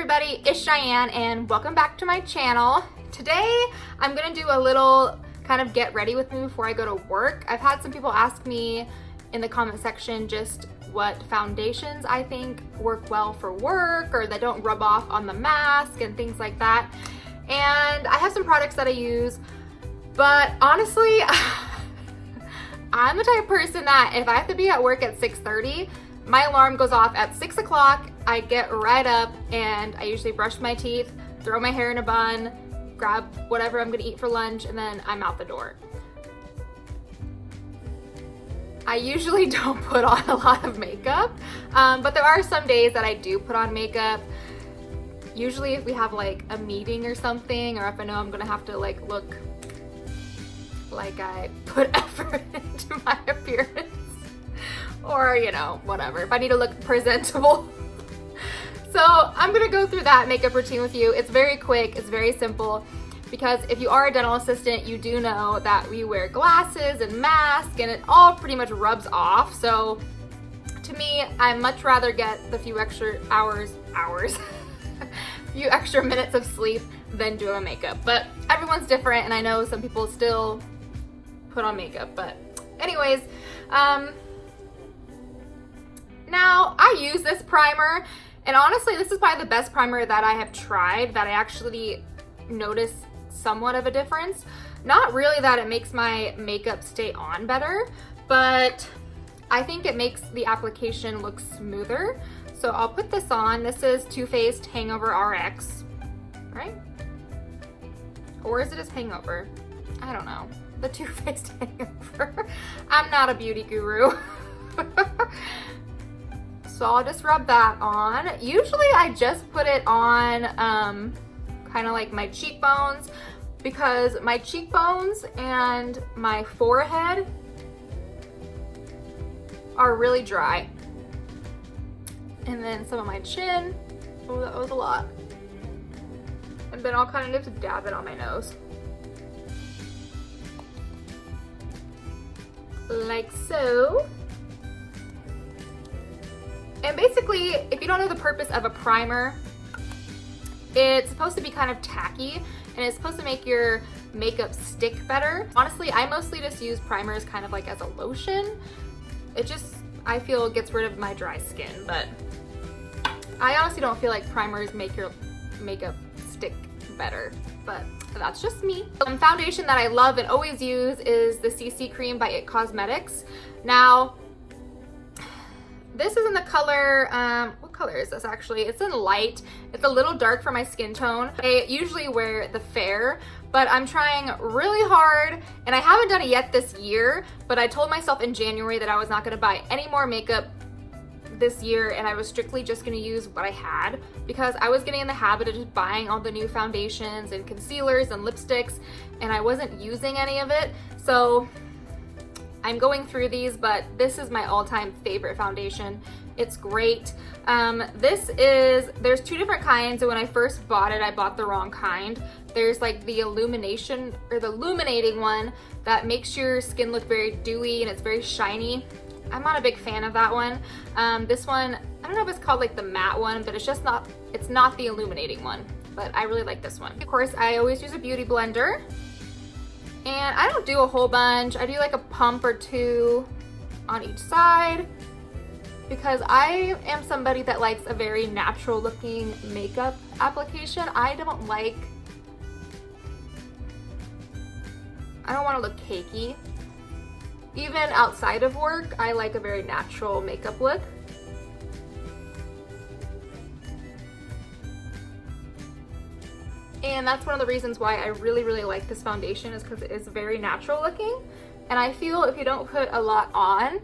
everybody, it's Cheyenne and welcome back to my channel. Today I'm gonna do a little kind of get ready with me before I go to work. I've had some people ask me in the comment section just what foundations I think work well for work or that don't rub off on the mask and things like that. And I have some products that I use, but honestly, I'm the type of person that if I have to be at work at 6:30, my alarm goes off at 6 o'clock. I get right up and I usually brush my teeth, throw my hair in a bun, grab whatever I'm gonna eat for lunch, and then I'm out the door. I usually don't put on a lot of makeup, but there are some days that I do put on makeup. Usually if we have like a meeting or something, or if I know I'm gonna have to like look like I put effort into my appearance. Or, you know, whatever, if I need to look presentable. So I'm gonna go through that makeup routine with you. It's very quick, it's very simple, because if you are a dental assistant, you do know that we wear glasses and masks and it all pretty much rubs off. So to me, I much rather get the few extra few extra minutes of sleep than doing makeup. But everyone's different and I know some people still put on makeup, but anyways, now, I use this primer, and honestly, this is probably the best primer that I have tried that I actually notice somewhat of a difference. Not really that it makes my makeup stay on better, but I think it makes the application look smoother. So I'll put this on. This is Too Faced Hangover RX, right? Or is it just Hangover? I don't know. The Too Faced Hangover. I'm not a beauty guru. So I'll just rub that on. Usually I just put it on kind of like my cheekbones, because my cheekbones and my forehead are really dry. And then some of my chin. Oh, that was a lot. And then I'll kind of just dab it on my nose. Like so. And basically, if you don't know the purpose of a primer, it's supposed to be kind of tacky and it's supposed to make your makeup stick better. Honestly, I mostly just use primers kind of like as a lotion. It just, I feel, gets rid of my dry skin, but I honestly don't feel like primers make your makeup stick better, but that's just me. Foundation that I love and always use is the CC Cream by It Cosmetics. Now, this is in the color, what color is this actually? It's in light. It's a little dark for my skin tone. I usually wear the fair, but I'm trying really hard, and I haven't done it yet this year, but I told myself in January that I was not gonna buy any more makeup this year, and I was strictly just gonna use what I had, because I was getting in the habit of just buying all the new foundations and concealers and lipsticks, and I wasn't using any of it. So I'm going through these, but this is my all-time favorite foundation. It's great. There's two different kinds, and when I first bought it, I bought the wrong kind. There's like the illuminating one that makes your skin look very dewy and it's very shiny. I'm not a big fan of that one. This one, I don't know if it's called like the matte one, but it's not the illuminating one, but I really like this one. Of course, I always use a beauty blender. And I don't do a whole bunch. I do like a pump or two on each side, because I am somebody that likes a very natural looking makeup application. I don't want to look cakey. Even outside of work, I like a very natural makeup look. And that's one of the reasons why I really, really like this foundation, is because it is very natural looking. And I feel if you don't put a lot on,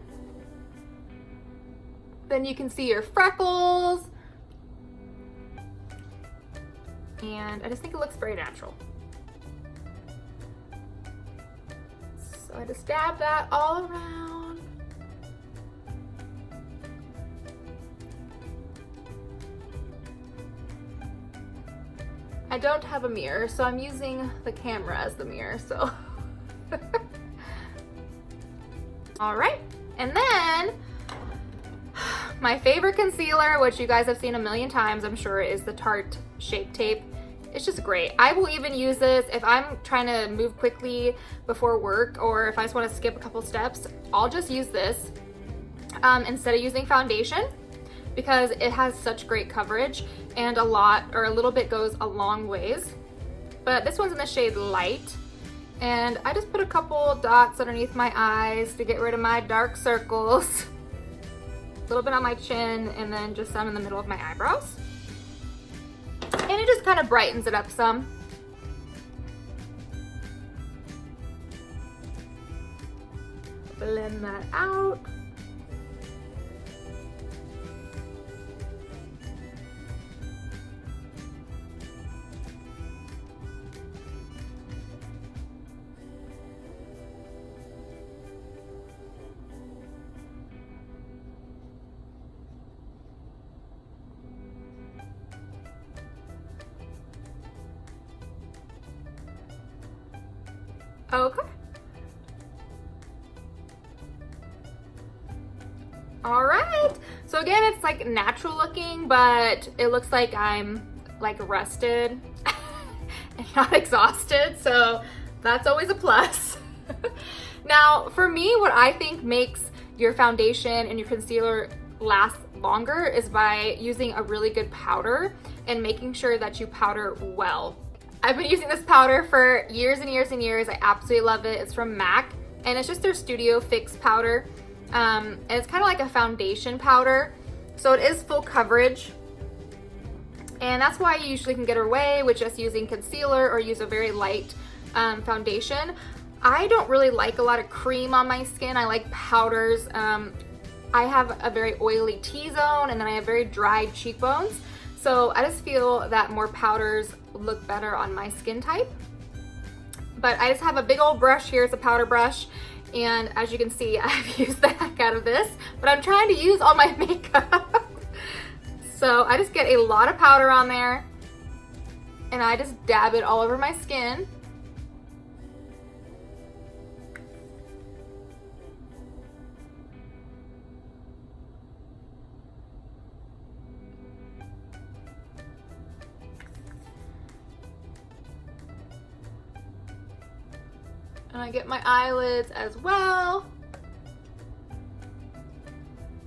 then you can see your freckles. And I just think it looks very natural. So I just dab that all around. I don't have a mirror, so I'm using the camera as the mirror, so. All right, and then My favorite concealer, which you guys have seen a million times, I'm sure, is the Tarte Shape Tape. It's just great. I will even use this if I'm trying to move quickly before work, or if I just want to skip a couple steps. I'll just use this instead of using foundation, because it has such great coverage, and a little bit goes a long ways. But this one's in the shade Light, and I just put a couple dots underneath my eyes to get rid of my dark circles. A little bit on my chin, and then just some in the middle of my eyebrows. And it just kind of brightens it up some. Blend that out. Okay. All right. So again, it's like natural looking, but it looks like I'm like rested and not exhausted. So that's always a plus. Now, for me, what I think makes your foundation and your concealer last longer is by using a really good powder and making sure that you powder well. I've been using this powder for years and years and years. I absolutely love it. It's from MAC, and it's just their Studio Fix powder. And it's kind of like a foundation powder, so it is full coverage. And that's why you usually can get away with just using concealer or use a very light foundation. I don't really like a lot of cream on my skin. I like powders. I have a very oily T-zone, and then I have very dry cheekbones. So I just feel that more powders look better on my skin type. But I just have a big old brush here. It's a powder brush. And as you can see, I've used the heck out of this, but I'm trying to use all my makeup. So I just get a lot of powder on there, and I just dab it all over my skin. And I get my eyelids as well,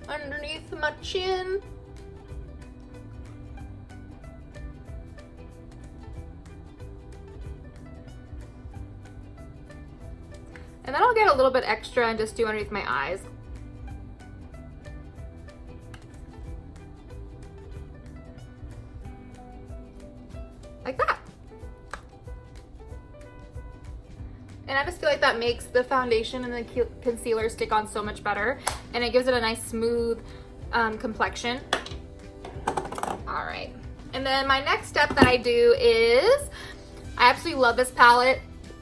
underneath my chin. And then I'll get a little bit extra and just do underneath my eyes. Like that. And I just feel like that makes the foundation and the concealer stick on so much better, and it gives it a nice smooth complexion. All right, and then my next step that I do is, I absolutely love this palette.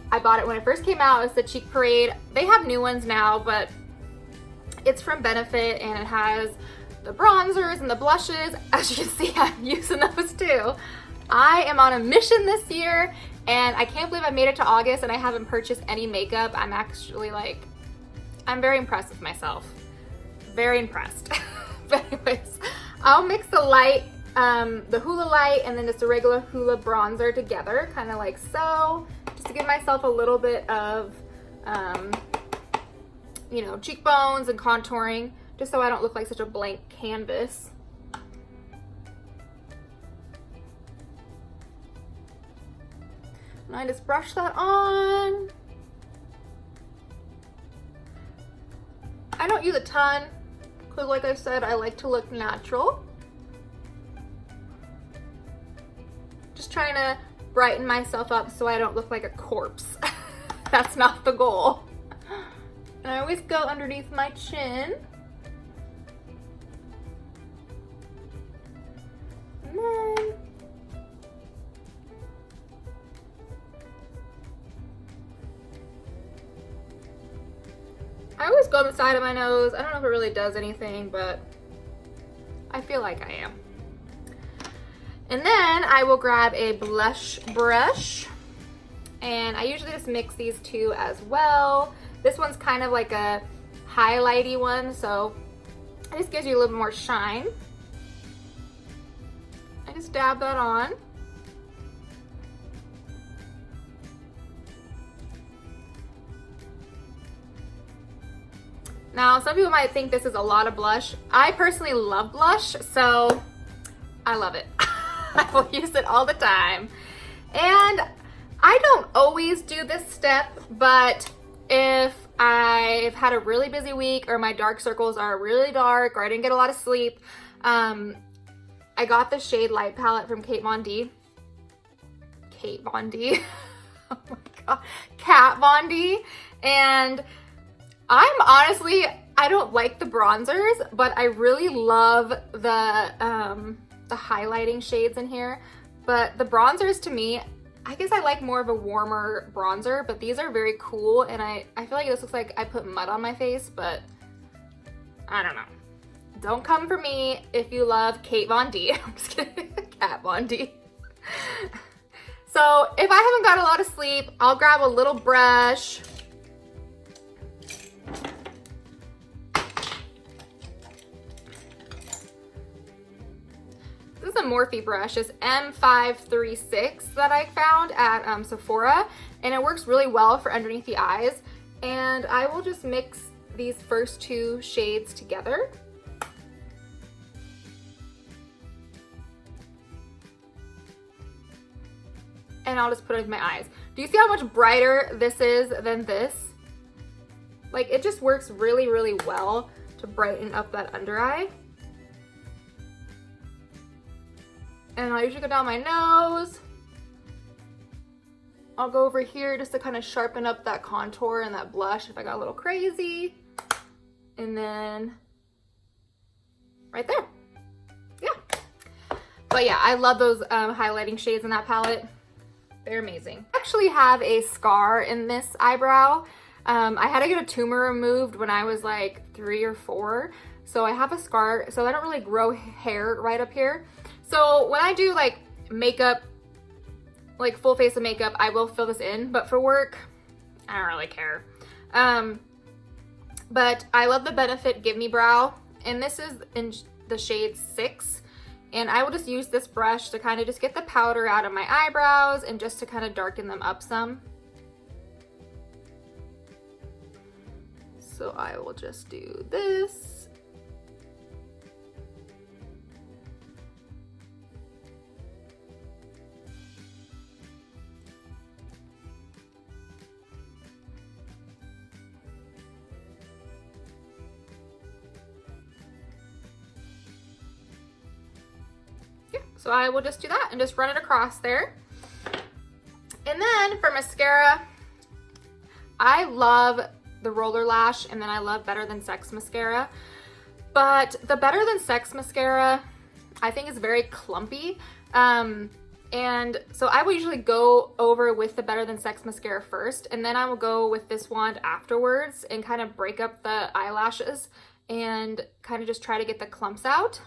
I bought it when it first came out. It's the Cheek Parade. They have new ones now, but it's from Benefit, and it has the bronzers and the blushes. As you can see, I'm using those too. I am on a mission this year, and I can't believe I made it to August and I haven't purchased any makeup. I'm actually like, I'm very impressed with myself. Very impressed. But anyways, I'll mix the light, the Hoola light, and then just a regular Hoola bronzer together, kind of like so, just to give myself a little bit of, you know, cheekbones and contouring, just so I don't look like such a blank canvas. And I just brush that on. I don't use a ton, because like I said, I like to look natural. Just trying to brighten myself up so I don't look like a corpse. That's not the goal. And I always go underneath my chin. And then I always go on the side of my nose. I don't know if it really does anything, but I feel like I am. And then I will grab a blush brush, and I usually just mix these two as well. This one's kind of like a highlighty one, so It just gives you a little bit more shine. I just dab that on. Now, some people might think this is a lot of blush. I personally love blush, so I love it. I will use it all the time. And I don't always do this step, but if I've had a really busy week or my dark circles are really dark or I didn't get a lot of sleep, I got the shade light palette from Kate Von D. Oh my god. Kat Von D. And I'm honestly, I don't like the bronzers, but I really love the highlighting shades in here. But the bronzers, to me, I guess I like more of a warmer bronzer, but these are very cool, and I feel like this looks like I put mud on my face, but I don't know. Don't come for me if you love Kate Von D. I'm just kidding. Kat Von D. So if I haven't got a lot of sleep, I'll grab a little brush. This is a Morphe brush. It's M536 that I found at Sephora, and it works really well for underneath the eyes. And I will just mix these first two shades together. And I'll just put it in my eyes. Do you see how much brighter this is than this? Like, it just works really, really well to brighten up that under eye. And I'll usually go down my nose. I'll go over here just to kind of sharpen up that contour and that blush if I got a little crazy. And then right there. Yeah. But yeah, I love those highlighting shades in that palette. They're amazing. I actually have a scar in this eyebrow. I had to get a tumor removed when I was like 3 or 4. So I have a scar, so I don't really grow hair right up here. So when I do like makeup, like full face of makeup, I will fill this in, but for work, I don't really care. But I love the Benefit Give Me Brow, and this is in the shade 6. And I will just use this brush to kind of just get the powder out of my eyebrows and just to kind of darken them up some. So I will just do this. So I will just do that and just run it across there. And then for mascara, I love the Roller Lash, and then I love Better Than Sex mascara. But the Better Than Sex mascara, I think is very clumpy. And so I will usually go over with the Better Than Sex mascara first, and then I will go with this wand afterwards and kind of break up the eyelashes and kind of just try to get the clumps out.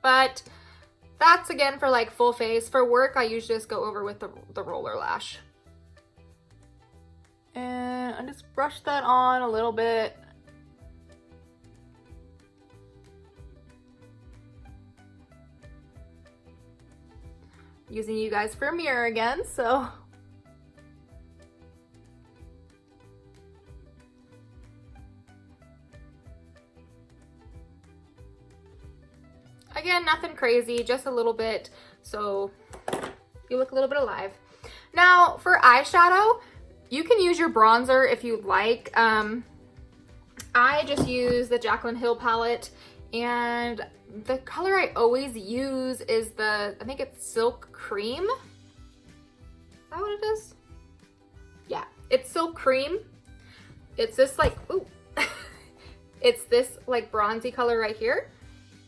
But that's again for like full face. For work, I usually just go over with the Roller Lash. And I just brush that on a little bit. Using you guys for a mirror again, so. Again, nothing crazy, just a little bit, so you look a little bit alive. Now, for eyeshadow, you can use your bronzer if you like. I just use the Jaclyn Hill palette, and the color I always use is I think it's Silk Cream. Is that what it is? Yeah, it's Silk Cream. It's this like, ooh, it's this like bronzy color right here.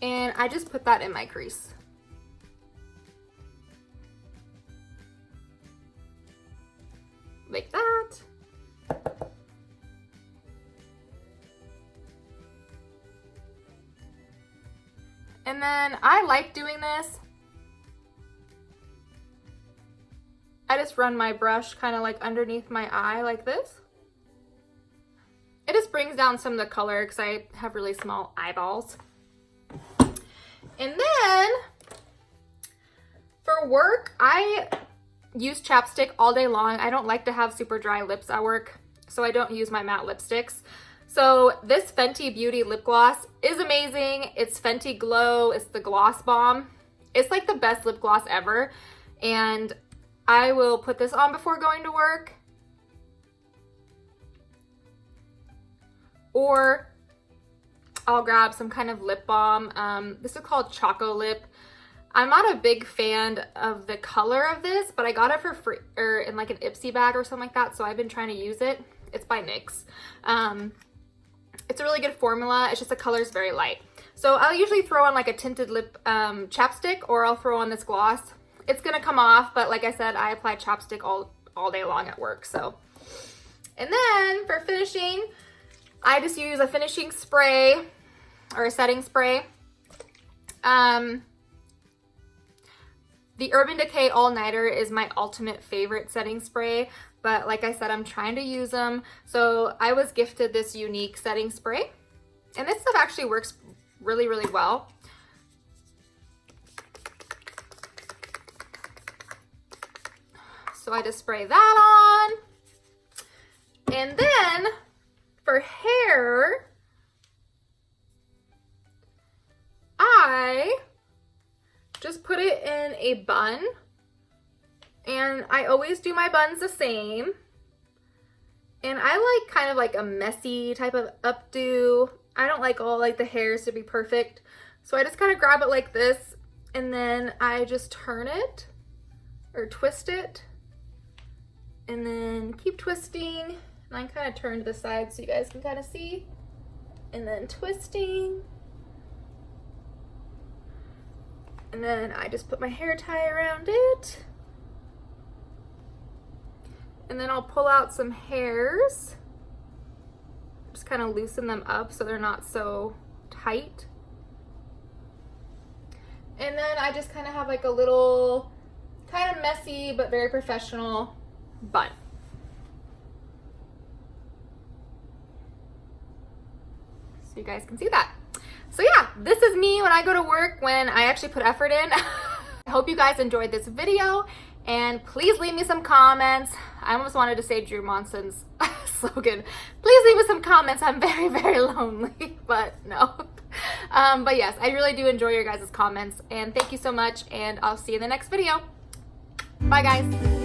And I just put that in my crease. Like that. And then I like doing this. I just run my brush kind of like underneath my eye like this. It just brings down some of the color because I have really small eyeballs. And then for work, I use chapstick all day long. I don't like to have super dry lips at work, so I don't use my matte lipsticks. So this Fenty Beauty lip gloss is amazing. It's Fenty Glow. It's the Gloss Bomb. It's like the best lip gloss ever. And I will put this on before going to work. Or I'll grab some kind of lip balm. This is called Choco Lip. I'm not a big fan of the color of this, but I got it for free, or in like an Ipsy bag or something like that, so I've been trying to use it. It's by NYX. It's a really good formula. It's just the color is very light. So I'll usually throw on like a tinted lip chapstick, or I'll throw on this gloss. It's gonna come off, but like I said, I apply chapstick all day long at work. So, and then for finishing, I just use a finishing spray or a setting spray. The Urban Decay All Nighter is my ultimate favorite setting spray, but like I said, I'm trying to use them. So I was gifted this unique setting spray, and this stuff actually works really, really well. So I just spray that on. And then for hair, I just put it in a bun, and I always do my buns the same. And I like kind of like a messy type of updo. I don't like all like the hairs to be perfect. So I just kind of grab it like this, and then I just turn it or twist it, and then keep twisting. And I kind of turn to the side so you guys can kind of see, and then twisting. And then I just put my hair tie around it. And then I'll pull out some hairs. Just kind of loosen them up so they're not so tight. And then I just kind of have like a little, kind of messy but very professional bun. So you guys can see that. So yeah, this is me when I go to work, when I actually put effort in. I hope you guys enjoyed this video, and please leave me some comments. I almost wanted to say Drew Monson's slogan. Please leave me some comments. I'm very, very lonely, but no. But yes, I really do enjoy your guys' comments, and thank you so much, and I'll see you in the next video. Bye guys.